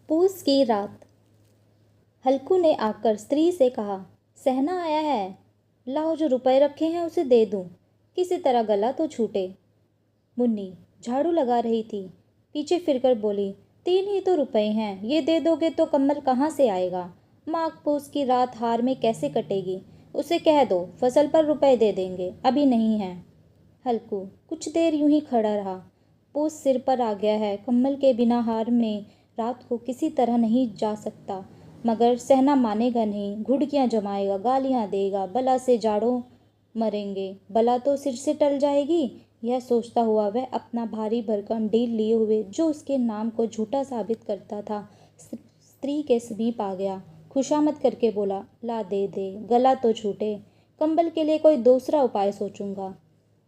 पूस की रात। हल्कू ने आकर स्त्री से कहा, सहना आया है, लाओ जो रुपए रखे हैं उसे दे दूं, किसी तरह गला तो छूटे। मुन्नी झाड़ू लगा रही थी, पीछे फिरकर बोली, 3 ही तो रुपए हैं, ये दे दोगे तो कम्बल कहाँ से आएगा। माघ पूस की रात हार में कैसे कटेगी। उसे कह दो फसल पर रुपए दे देंगे, अभी नहीं है। हल्कू कुछ देर यूं ही खड़ा रहा। पूस सिर पर आ गया है, कम्बल के बिना हार में रात को किसी तरह नहीं जा सकता। मगर सहना मानेगा नहीं, घुड़कियां जमाएगा, गालियां देगा, बला से जाड़ों मरेंगे, बला तो सिर से टल जाएगी। यह सोचता हुआ वह अपना भारी भरकम डील लिए हुए जो उसके नाम को झूठा साबित करता था स्त्री के समीप आ गया। खुशामद करके बोला, ला दे दे, गला तो छूटे, कंबल के लिए कोई दूसरा उपाय सोचूंगा।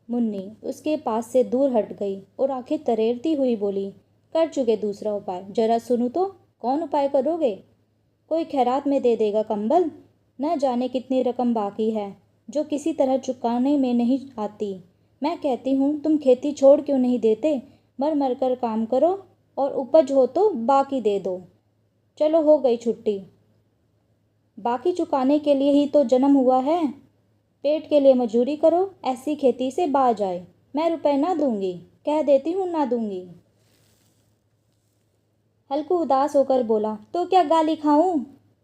मुन्नी उसके पास से दूर हट गई और आंखें तरेरती हुई बोली, कर चुके दूसरा उपाय, जरा सुनो तो, कौन उपाय करोगे। कोई खैरात में दे देगा कंबल, न जाने कितनी रकम बाकी है जो किसी तरह चुकाने में नहीं आती। मैं कहती हूँ तुम खेती छोड़ क्यों नहीं देते, मर मर कर काम करो और उपज हो तो बाकी दे दो। चलो हो गई छुट्टी, बाकी चुकाने के लिए ही तो जन्म हुआ है। पेट के लिए मजूरी करो, ऐसी खेती से बाज आए। मैं रुपए ना दूंगी, कह देती हूँ ना दूंगी। हल्कू उदास होकर बोला, तो क्या गाली खाऊं।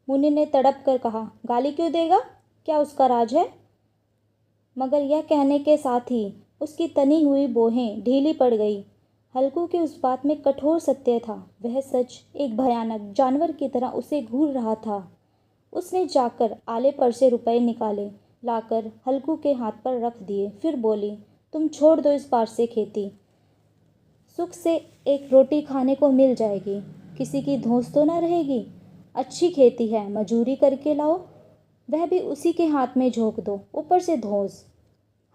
मुन्नी ने तड़प कर कहा, गाली क्यों देगा, क्या उसका राज है। मगर यह कहने के साथ ही उसकी तनी हुई बोहें ढीली पड़ गई। हल्कू की उस बात में कठोर सत्य था, वह सच एक भयानक जानवर की तरह उसे घूर रहा था। उसने जाकर आले पर से रुपए निकाले, लाकर हल्कू के हाथ पर रख दिए, फिर बोली, तुम छोड़ दो इस बार से खेती, सुख से एक रोटी खाने को मिल जाएगी, किसी की धौंस तो ना रहेगी। अच्छी खेती है, मजूरी करके लाओ, वह भी उसी के हाथ में झोंक दो, ऊपर से धौंस।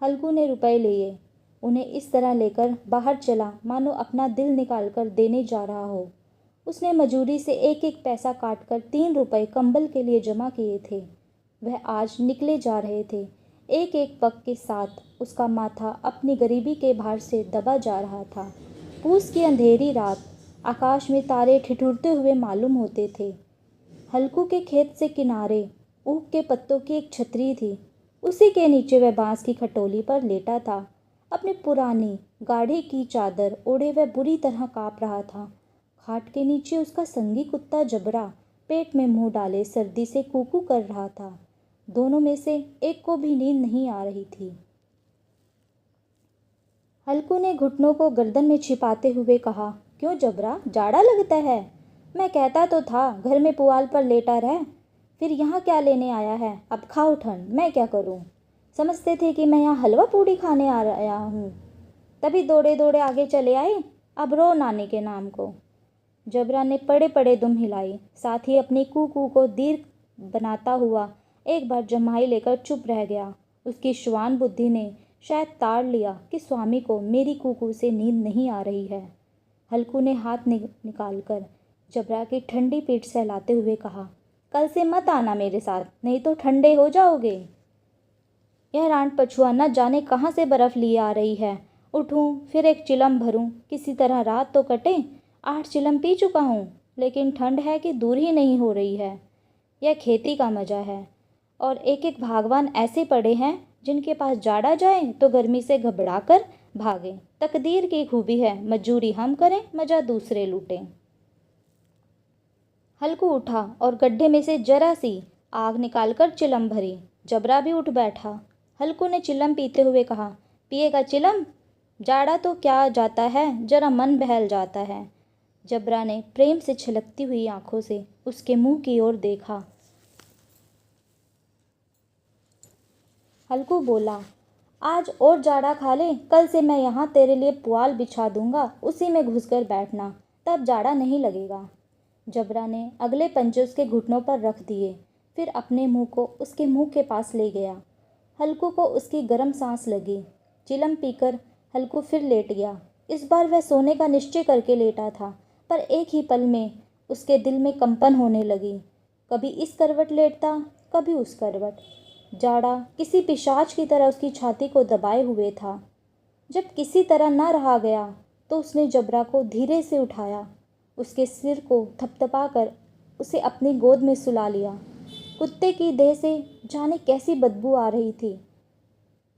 हल्कू ने रुपए लिए, उन्हें इस तरह लेकर बाहर चला मानो अपना दिल निकाल कर देने जा रहा हो। उसने मजूरी से एक एक पैसा काट कर 3 रुपए कंबल के लिए जमा किए थे। वह आज निकले जा रहे थे। एक एक पग के साथ उसका माथा अपनी गरीबी के भार से दबा जा रहा था। पूस की अंधेरी रात, आकाश में तारे ठिठुरते हुए मालूम होते थे। हल्कू के खेत से किनारे ऊख के पत्तों की एक छतरी थी, उसी के नीचे वह बांस की खटोली पर लेटा था। अपनी पुरानी गाढ़ी की चादर ओढ़े वह बुरी तरह काँप रहा था। खाट के नीचे उसका संगी कुत्ता जबरा पेट में मुंह डाले सर्दी से कूकू कर रहा था। दोनों में से एक को भी नींद नहीं आ रही थी। हल्कू ने घुटनों को गर्दन में छिपाते हुए कहा, क्यों जबरा, जाड़ा लगता है। मैं कहता तो था घर में पुआल पर लेटा रह, फिर यहाँ क्या लेने आया है। अब खाओ ठंड, मैं क्या करूँ। समझते थे कि मैं यहाँ हलवा पूड़ी खाने आया हूँ, तभी दौड़े दौड़े आगे चले आए, अब रो नानी के नाम को। जबरा ने पड़े पड़े दुम हिलाई, साथ ही अपनी कूकू को दीर्घ बनाता हुआ एक बार जम्हाई लेकर चुप रह गया। उसकी श्वान बुद्धि ने शायद ताड़ लिया कि स्वामी को मेरी कूकू से नींद नहीं आ रही है। हल्कू ने हाथ निकालकर जबरा की ठंडी पीठ सहलाते हुए कहा, कल से मत आना मेरे साथ, नहीं तो ठंडे हो जाओगे। यह रांड पछुआ न जाने कहाँ से बर्फ लिए आ रही है। उठूं फिर एक चिलम भरूं, किसी तरह रात तो कटे। 8 चिलम पी चुका हूँ, लेकिन ठंड है कि दूर ही नहीं हो रही है। यह खेती का मजा है, और एक एक भागवान ऐसे पड़े हैं जिनके पास जाड़ा जाए तो गर्मी से घबरा कर भागें। तकदीर की खूबी है, मजूरी हम करें, मजा दूसरे लूटें। हल्कू उठा और गड्ढे में से जरा सी आग निकालकर चिलम भरी। जबरा भी उठ बैठा। हल्कू ने चिलम पीते हुए कहा, पिएगा चिलम, जाड़ा तो क्या जाता है, जरा मन बहल जाता है। जबरा ने प्रेम से छलकती हुई आंखों से उसके मुंह की ओर देखा। हल्कू बोला, आज और जाड़ा खा ले, कल से मैं यहाँ तेरे लिए पुआल बिछा दूंगा, उसी में घुसकर बैठना, तब जाड़ा नहीं लगेगा। जबरा ने अगले पंजे उसके घुटनों पर रख दिए, फिर अपने मुंह को उसके मुंह के पास ले गया। हल्कू को उसकी गर्म सांस लगी। चिलम पीकर हल्कू फिर लेट गया। इस बार वह सोने का निश्चय करके लेटा था, पर एक ही पल में उसके दिल में कंपन होने लगी। कभी इस करवट लेटता, कभी उस करवट। जाड़ा किसी पिशाच की तरह उसकी छाती को दबाए हुए था। जब किसी तरह न रहा गया तो उसने जबरा को धीरे से उठाया उसके सिर को थपथपाकर उसे अपनी गोद में सुला लिया। कुत्ते की देह से जाने कैसी बदबू आ रही थी,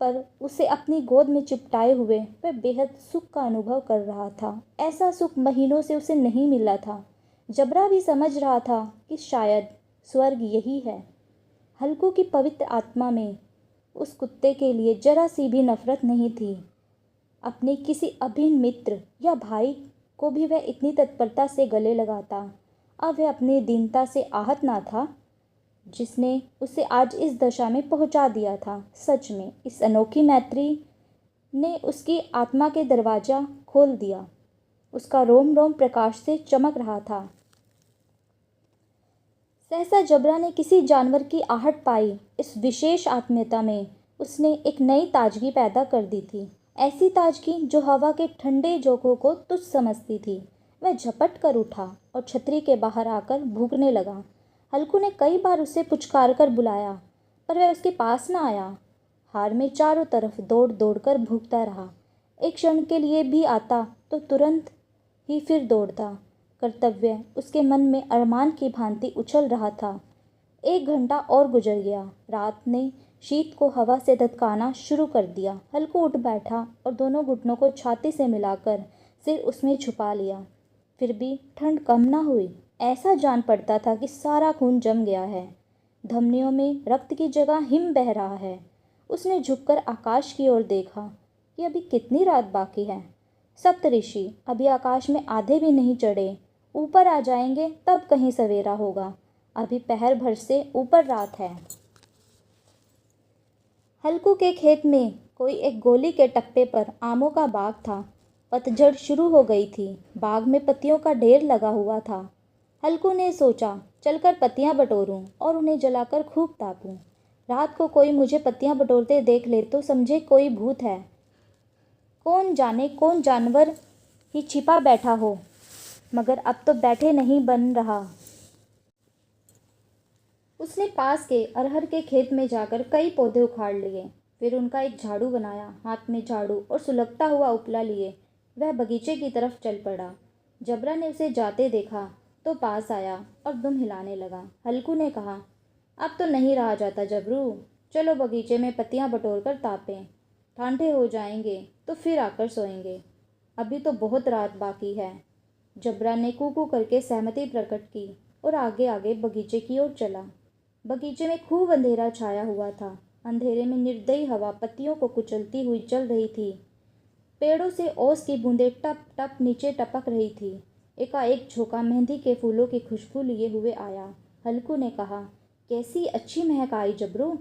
पर उसे अपनी गोद में चिपटाए हुए वह बेहद सुख का अनुभव कर रहा था। ऐसा सुख महीनों से उसे नहीं मिला था। जबरा भी समझ रहा था कि शायद स्वर्ग यही है। हल्कू की पवित्र आत्मा में उस कुत्ते के लिए जरा सी भी नफरत नहीं थी। अपने किसी अभिन्न मित्र या भाई को भी वह इतनी तत्परता से गले लगाता। अब वह अपनी दीनता से आहत ना था, जिसने उसे आज इस दशा में पहुंचा दिया था। सच में इस अनोखी मैत्री ने उसकी आत्मा के दरवाज़ा खोल दिया। उसका रोम रोम प्रकाश से चमक रहा था। सहसा जबरा ने किसी जानवर की आहट पाई। इस विशेष आत्मीयता में उसने एक नई ताजगी पैदा कर दी थी, ऐसी ताजगी जो हवा के ठंडे झोंकों को तुच्छ समझती थी। वह झपट कर उठा और छतरी के बाहर आकर भूखने लगा। हल्कू ने कई बार उसे पुचकार कर बुलाया, पर वह उसके पास न आया। हार में चारों तरफ दौड़ दौड़ कर भूखता रहा। एक क्षण के लिए भी आता तो तुरंत ही फिर दौड़ता। कर्तव्य उसके मन में अरमान की भांति उछल रहा था। 1 घंटा और गुजर गया। रात ने शीत को हवा से धधकाना शुरू कर दिया। हल्कू उठ बैठा और दोनों घुटनों को छाती से मिलाकर सिर उसमें छुपा लिया। फिर भी ठंड कम ना हुई। ऐसा जान पड़ता था कि सारा खून जम गया है। धमनियों में रक्त की जगह हिम बह रहा है। उसने झुककर आकाश की ओर देखा कि अभी कितनी रात बाकी है। सप्तऋषि अभी आकाश में आधे भी नहीं चढ़े। ऊपर आ जाएंगे तब कहीं सवेरा होगा। अभी पहर भर से ऊपर रात है। हल्कू के खेत में कोई एक गोली के टप्पे पर आमों का बाग था। पतझड़ शुरू हो गई थी। बाग में पत्तियों का ढेर लगा हुआ था। हल्कू ने सोचा, चलकर पत्तियां बटोरूं और उन्हें जलाकर खूब तापूं। रात को कोई मुझे पत्तियां बटोरते देख ले तो समझे कोई भूत है। कौन जाने कौन जानवर ही छिपा बैठा हो, मगर अब तो बैठे नहीं बन रहा। उसने पास के अरहर के खेत में जाकर कई पौधे उखाड़ लिए। फिर उनका एक झाड़ू बनाया। हाथ में झाड़ू और सुलगता हुआ उपला लिए वह बगीचे की तरफ चल पड़ा। जबरा ने उसे जाते देखा तो पास आया और दुम हिलाने लगा। हल्कू ने कहा, अब तो नहीं रहा जाता जबरू, चलो बगीचे में पत्तियां बटोर कर तापें। ठंडे हो जाएंगे तो फिर आकर सोएंगे। अभी तो बहुत रात बाकी है। जबरा ने कू करके सहमति प्रकट की और आगे आगे बगीचे की ओर चला। बगीचे में खूब अंधेरा छाया हुआ था। अंधेरे में निर्दयी हवा पत्तियों को कुचलती हुई चल रही थी। पेड़ों से ओस की बूंदें टप टप नीचे टपक रही थी। एकाएक झोंका मेहंदी के फूलों की खुशबू लिए हुए आया। हल्कू ने कहा, कैसी अच्छी महक आई जबरू,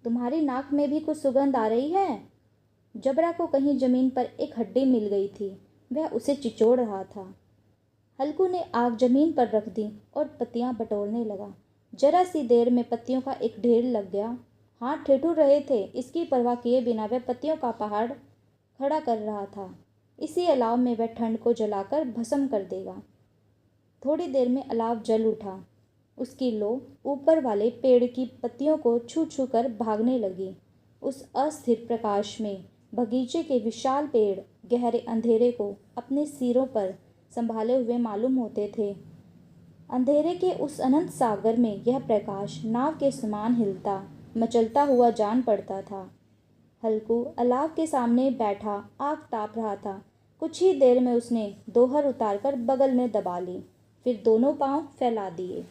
तुम्हारी नाक में भी कुछ सुगंध आ रही है। जबरा को कहीं जमीन पर एक हड्डी मिल गई थी। वह उसे चिचोड़ रहा था। हल्कू ने आग जमीन पर रख दी और पत्तियां बटोरने लगा। जरा सी देर में पत्तियों का एक ढेर लग गया। हाथ ठिठुर रहे थे, इसकी परवाह किए बिना वह पत्तियों का पहाड़ खड़ा कर रहा था। इसी अलाव में वह ठंड को जलाकर भस्म कर देगा। थोड़ी देर में अलाव जल उठा। उसकी लो ऊपर वाले पेड़ की पत्तियों को छू छू कर भागने लगी। उस अस्थिर प्रकाश में बगीचे के विशाल पेड़ गहरे अंधेरे को अपने सिरों पर संभाले हुए मालूम होते थे। अंधेरे के उस अनंत सागर में यह प्रकाश नाव के समान हिलता मचलता हुआ जान पड़ता था। हल्कू अलाव के सामने बैठा आग ताप रहा था। कुछ ही देर में उसने दोहर उतारकर बगल में दबा ली, फिर दोनों पांव फैला दिए।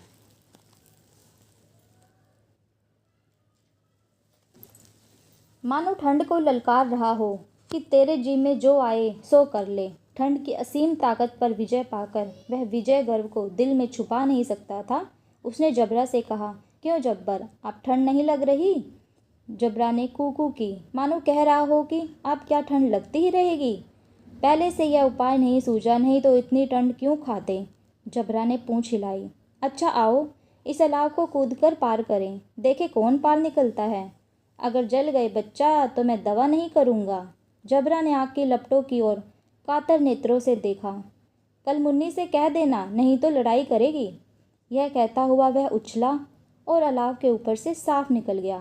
मानो ठंड को ललकार रहा हो कि तेरे जी में जो आए सो कर ले। ठंड की असीम ताकत पर विजय पाकर वह विजय गर्व को दिल में छुपा नहीं सकता था। उसने जबरा से कहा, क्यों जब्बर, आप ठंड नहीं लग रही? जबरा ने कू की, मानो कह रहा हो कि आप क्या ठंड लगती ही रहेगी। पहले से यह उपाय नहीं सूझा, नहीं तो इतनी ठंड क्यों खाते? जबरा ने पूंछ हिलाई। अच्छा आओ, इस अलाव को कूदकर पार करें, देखे कौन पार निकलता है। अगर जल गए बच्चा तो मैं दवा नहीं करूँगा। जबरा ने आग की लपटों की ओर कातर नेत्रों से देखा। कल मुन्नी से कह देना, नहीं तो लड़ाई करेगी। यह कहता हुआ वह उछला और अलाव के ऊपर से साफ निकल गया।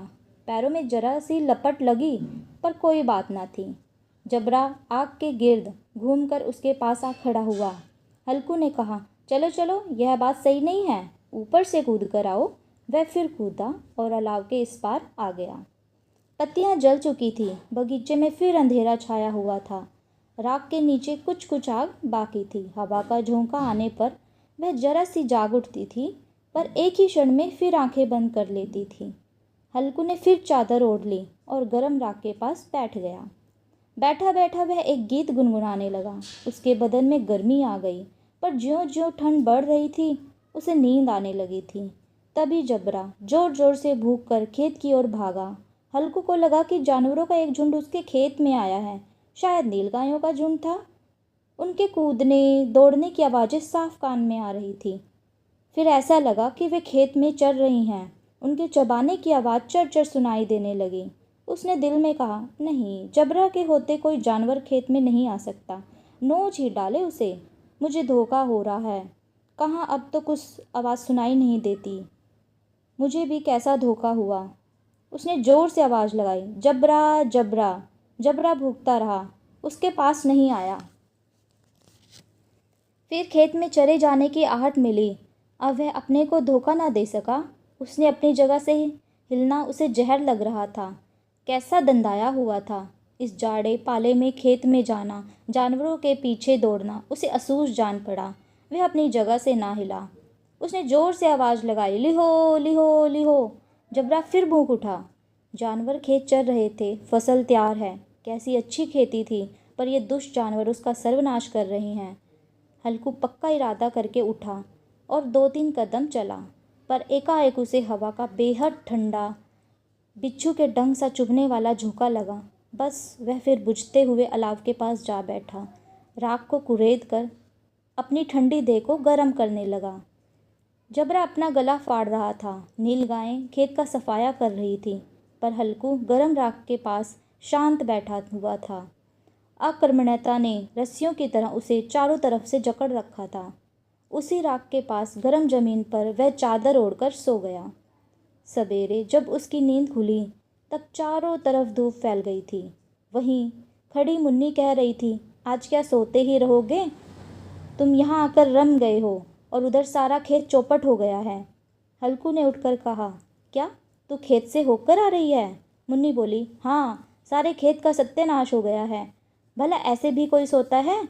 पैरों में जरा सी लपट लगी, पर कोई बात ना थी। जबरा आग के गिर्द घूमकर उसके पास आ खड़ा हुआ। हल्कू ने कहा, चलो चलो, यह बात सही नहीं है, ऊपर से कूद कर आओ। वह फिर कूदा और अलाव के इस पार आ गया। पत्तियां जल चुकी थी, बगीचे में फिर अंधेरा छाया हुआ था। राख के नीचे कुछ कुछ आग बाकी थी। हवा का झोंका आने पर वह जरा सी जाग उठती थी, पर एक ही क्षण में फिर आंखें बंद कर लेती थी। हल्कू ने फिर चादर ओढ़ ली और गर्म राख के पास बैठ गया। बैठा बैठा वह एक गीत गुनगुनाने लगा। उसके बदन में गर्मी आ गई, पर ज्यों ज्यों ठंड बढ़ रही थी उसे नींद आने लगी थी। तभी जबरा जोर जोर से भूख कर खेत की ओर भागा। हल्कू को लगा कि जानवरों का एक झुंड उसके खेत में आया है। शायद नीलगायों का झुंड था। उनके कूदने दौड़ने की आवाज़ें साफ कान में आ रही थी। फिर ऐसा लगा कि वे खेत में चर रही हैं। उनके चबाने की आवाज़ चर चर सुनाई देने लगी। उसने दिल में कहा, नहीं, जबरा के होते कोई जानवर खेत में नहीं आ सकता। नोच ही डाले उसे। मुझे धोखा हो रहा है। कहाँ, अब तो कुछ आवाज़ सुनाई नहीं देती। मुझे भी कैसा धोखा हुआ। उसने ज़ोर से आवाज़ लगाई, जबरा जबरा। जबरा भूखता रहा, उसके पास नहीं आया। फिर खेत में चरे जाने की आहट मिली। अब वह अपने को धोखा ना दे सका। उसने अपनी जगह से हिलना उसे जहर लग रहा था। कैसा दंदाया हुआ था। इस जाड़े पाले में खेत में जाना, जानवरों के पीछे दौड़ना उसे असूस जान पड़ा। वह अपनी जगह से ना हिला। उसने ज़ोर से आवाज़ लगाई, लिहो लिहो लिहो। जबरा फिर भूख उठा। जानवर खेत चर रहे थे, फसल तैयार है। कैसी अच्छी खेती थी, पर ये दुष्ट जानवर उसका सर्वनाश कर रहे हैं। हल्कू पक्का इरादा करके उठा और 2-3 कदम चला, पर एकाएक उसे हवा का बेहद ठंडा बिच्छू के डंक सा चुभने वाला झोंका लगा। बस वह फिर बुझते हुए अलाव के पास जा बैठा। राख को कुरेद कर अपनी ठंडी देह को गर्म करने लगा। जबरा अपना गला फाड़ रहा था। नीलगायें खेत का सफाया कर रही थी, पर हल्कू गर्म राख के पास शांत बैठा हुआ था। आक्रमणता ने रस्सियों की तरह उसे चारों तरफ से जकड़ रखा था। उसी राख के पास गर्म जमीन पर वह चादर ओढ़कर सो गया। सवेरे जब उसकी नींद खुली तब चारों तरफ धूप फैल गई थी। वहीं खड़ी मुन्नी कह रही थी, आज क्या सोते ही रहोगे? तुम यहाँ आकर रम गए हो और उधर सारा खेत चौपट हो गया है। हल्कू ने उठकर कहा, क्या तू खेत से होकर आ रही है? मुन्नी बोली, हाँ, सारे खेत का सत्यानाश हो गया है। भला ऐसे भी कोई सोता है?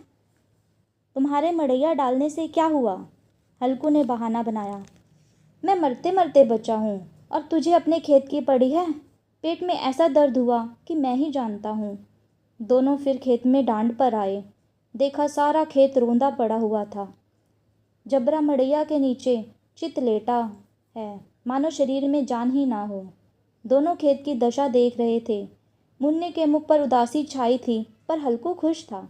तुम्हारे मड़ैया डालने से क्या हुआ? हल्कू ने बहाना बनाया, मैं मरते मरते बचा हूँ और तुझे अपने खेत की पड़ी है। पेट में ऐसा दर्द हुआ कि मैं ही जानता हूँ। दोनों फिर खेत में डांड पर आए। देखा सारा खेत रोंदा पड़ा हुआ था। जबरा मड़ैया के नीचे चित लेटा है, मानो शरीर में जान ही ना हो। दोनों खेत की दशा देख रहे थे। मुन्नी के मुख पर उदासी छाई थी, पर हल्कू खुश था।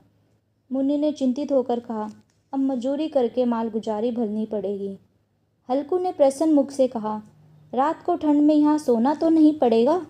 मुन्नी ने चिंतित होकर कहा, अब मजूरी करके माल गुजारी भरनी पड़ेगी। हल्कू ने प्रसन्न मुख से कहा, रात को ठंड में यहाँ सोना तो नहीं पड़ेगा?